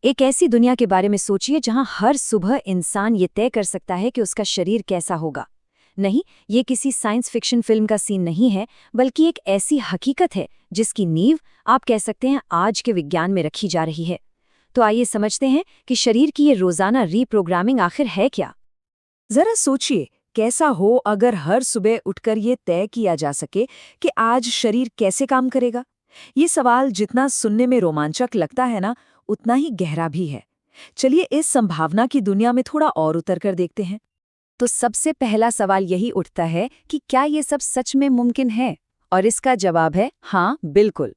एक ऐसी दुनिया के बारे में सोचिए जहां हर सुबह इंसान ये तय कर सकता है कि उसका शरीर कैसा होगा। नहीं, ये किसी साइंस फिक्शन फिल्म का सीन नहीं है, बल्कि एक ऐसी हकीकत है जिसकी नींव आप कह सकते हैं आज के विज्ञान में रखी जा रही है। तो आइए समझते हैं कि शरीर की ये रोजाना रीप्रोग्रामिंग आखिर है क्या। जरा सोचिए, कैसा हो अगर हर सुबह उठकर ये तय किया जा सके कि आज शरीर कैसे काम करेगा। ये सवाल जितना सुनने में रोमांचक लगता है ना, उतना ही गहरा भी है। चलिए इस संभावना की दुनिया में थोड़ा और उतर कर देखते हैं। तो सबसे पहला सवाल यही उठता है कि क्या ये सब सच में मुमकिन है? और इसका जवाब है हाँ, बिल्कुल।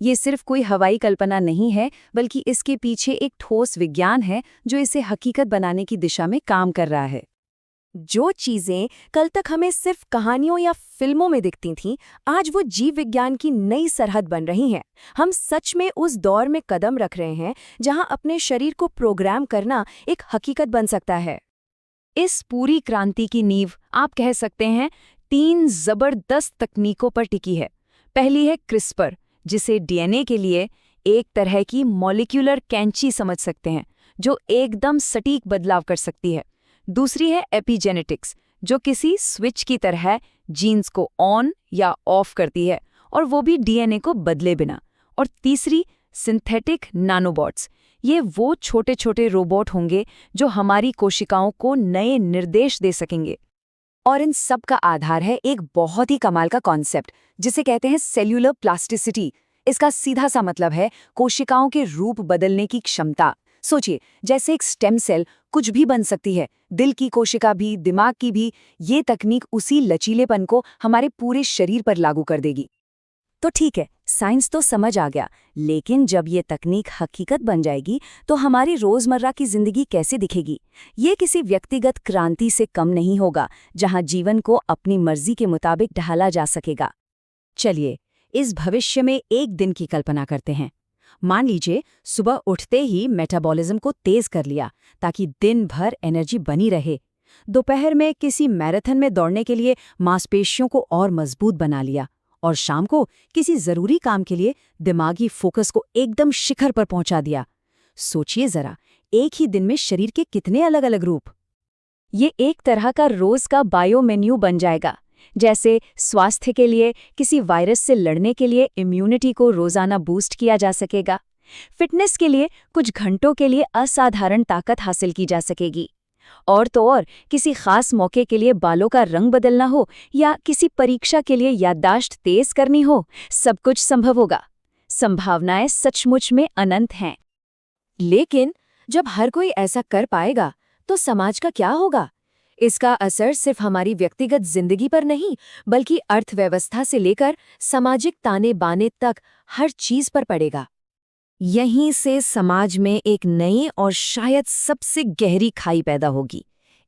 ये सिर्फ कोई हवाई कल्पना नहीं है, बल्कि इसके पीछे एक ठोस विज्ञान है जो इसे हकीकत बनाने की दिशा में काम कर रहा है। जो चीजें कल तक हमें सिर्फ कहानियों या फिल्मों में दिखती थीं, आज वो जीव विज्ञान की नई सरहद बन रही हैं। हम सच में उस दौर में कदम रख रहे हैं जहां अपने शरीर को प्रोग्राम करना एक हकीकत बन सकता है। इस पूरी क्रांति की नींव आप कह सकते हैं 3 जबरदस्त तकनीकों पर टिकी है। पहली है क्रिस्पर, जिसे डीएनए के लिए एक तरह की मॉलिक्यूलर कैंची समझ सकते हैं, जो एकदम सटीक बदलाव कर सकती है। दूसरी है एपिजेनेटिक्स, जो किसी स्विच की तरह जीन्स को ऑन या ऑफ करती है, और वो भी डीएनए को बदले बिना। और तीसरी सिंथेटिक नैनोबॉट्स। ये वो छोटे छोटे रोबोट होंगे जो हमारी कोशिकाओं को नए निर्देश दे सकेंगे। और इन सब का आधार है एक बहुत ही कमाल का कॉन्सेप्ट, जिसे कहते हैं सेल्यूलर प्लास्टिसिटी। इसका सीधा सा मतलब है कोशिकाओं के रूप बदलने की क्षमता। सोचिए, जैसे एक स्टेम सेल कुछ भी बन सकती है, दिल की कोशिका भी, दिमाग की भी। ये तकनीक उसी लचीलेपन को हमारे पूरे शरीर पर लागू कर देगी। तो ठीक है, साइंस तो समझ आ गया, लेकिन जब ये तकनीक हकीकत बन जाएगी तो हमारी रोजमर्रा की जिंदगी कैसे दिखेगी? ये किसी व्यक्तिगत क्रांति से कम नहीं होगा, जहां जीवन को अपनी मर्जी के मुताबिक ढाला जा सकेगा। चलिए, इस भविष्य में एक दिन की कल्पना करते हैं। मान लीजिए सुबह उठते ही मेटाबॉलिज्म को तेज कर लिया ताकि दिन भर एनर्जी बनी रहे। दोपहर में किसी मैराथन में दौड़ने के लिए मांसपेशियों को और मजबूत बना लिया, और शाम को किसी जरूरी काम के लिए दिमागी फोकस को एकदम शिखर पर पहुंचा दिया। सोचिए जरा, एक ही दिन में शरीर के कितने अलग अलग रूप। ये एक तरह का रोज का बायो मेन्यू बन जाएगा। जैसे स्वास्थ्य के लिए किसी वायरस से लड़ने के लिए इम्यूनिटी को रोजाना बूस्ट किया जा सकेगा। फिटनेस के लिए कुछ घंटों के लिए असाधारण ताकत हासिल की जा सकेगी। और तो और, किसी खास मौके के लिए बालों का रंग बदलना हो या किसी परीक्षा के लिए याददाश्त तेज करनी हो, सब कुछ संभव होगा। संभावनाएं सचमुच में अनंत हैं। लेकिन जब हर कोई ऐसा कर पाएगा तो समाज का क्या होगा? इसका असर सिर्फ हमारी व्यक्तिगत जिंदगी पर नहीं, बल्कि अर्थव्यवस्था से लेकर सामाजिक ताने बाने तक हर चीज पर पड़ेगा। यहीं से समाज में एक नई और शायद सबसे गहरी खाई पैदा होगी।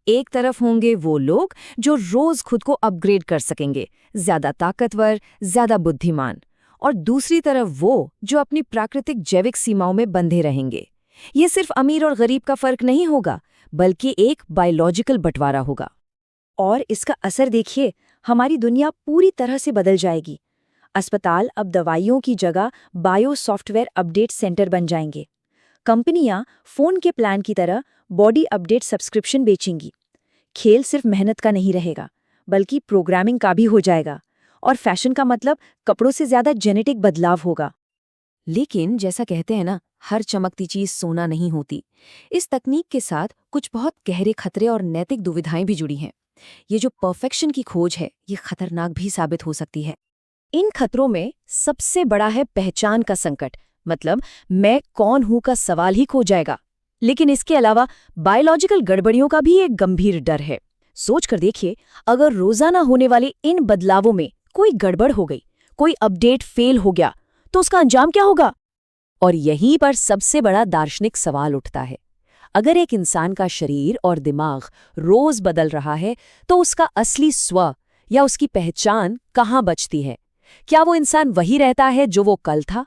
एक तरफ होंगे वो लोग जो रोज खुद को अपग्रेड कर सकेंगे, ज्यादा ताकतवर, ज्यादा बुद्धिमान, और दूसरी तरफ वो जो अपनी प्राकृतिक जैविक सीमाओं में बंधे रहेंगे। ये सिर्फ अमीर और गरीब का फर्क नहीं होगा, बल्कि एक बायोलॉजिकल बंटवारा होगा। और इसका असर देखिए, हमारी दुनिया पूरी तरह से बदल जाएगी। अस्पताल अब दवाइयों की जगह बायो सॉफ्टवेयर अपडेट सेंटर बन जाएंगे। कंपनियां फोन के प्लान की तरह बॉडी अपडेट सब्सक्रिप्शन बेचेंगी। खेल सिर्फ मेहनत का नहीं रहेगा, बल्कि प्रोग्रामिंग का भी हो जाएगा। और फैशन का मतलब कपड़ों से ज्यादा जेनेटिक बदलाव होगा। लेकिन जैसा कहते हैं ना, हर चमकती चीज सोना नहीं होती। इस तकनीक के साथ कुछ बहुत गहरे खतरे और नैतिक दुविधाएं भी जुड़ी हैं। ये जो परफेक्शन की खोज है, ये खतरनाक भी साबित हो सकती है। इन खतरों में सबसे बड़ा है पहचान का संकट, मतलब मैं कौन हूं का सवाल ही खो जाएगा। लेकिन इसके अलावा बायोलॉजिकल गड़बड़ियों का भी एक गंभीर डर है। सोच कर देखिए, अगर रोजाना होने वाले इन बदलावों में कोई गड़बड़ हो गई, कोई अपडेट फेल हो गया, तो उसका अंजाम क्या होगा? और यहीं पर सबसे बड़ा दार्शनिक सवाल उठता है। अगर एक इंसान का शरीर और दिमाग रोज बदल रहा है, तो उसका असली स्व या उसकी पहचान कहाँ बचती है? क्या वो इंसान वही रहता है जो वो कल था?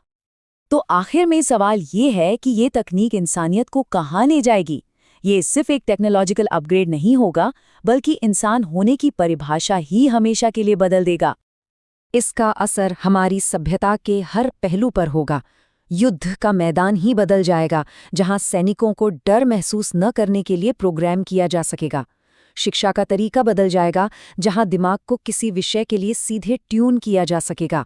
तो आखिर में सवाल ये है कि ये तकनीक इंसानियत को कहाँ ले जाएगी? ये सिर्फ एक टेक्नोलॉजिकल अपग्रेड नहीं होगा, बल्कि इंसान होने की परिभाषा ही हमेशा के लिए बदल देगा। इसका असर हमारी सभ्यता के हर पहलू पर होगा। युद्ध का मैदान ही बदल जाएगा, जहां सैनिकों को डर महसूस न करने के लिए प्रोग्राम किया जा सकेगा। शिक्षा का तरीका बदल जाएगा, जहां दिमाग को किसी विषय के लिए सीधे ट्यून किया जा सकेगा।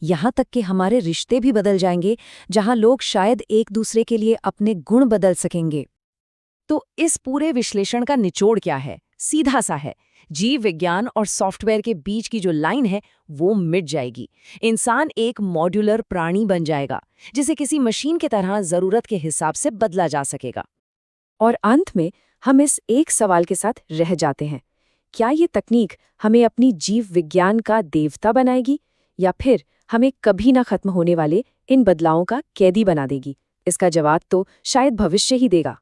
यहाँ तक कि हमारे रिश्ते भी बदल जाएंगे, जहां लोग शायद एक दूसरे के लिए अपने गुण बदल सकेंगे। तो इस पूरे विश्लेषण का निचोड़ क्या है? सीधा सा है, जीव विज्ञान और सॉफ्टवेयर के बीच की जो लाइन है वो मिट जाएगी। इंसान एक मॉड्यूलर प्राणी बन जाएगा, जिसे किसी मशीन की तरह जरूरत के हिसाब से बदला जा सकेगा। और अंत में हम इस एक सवाल के साथ रह जाते हैं, क्या ये तकनीक हमें अपनी जीव विज्ञान का देवता बनाएगी या फिर हमें कभी ना खत्म होने वाले इन बदलावों का कैदी बना देगी? इसका जवाब तो शायद भविष्य ही देगा।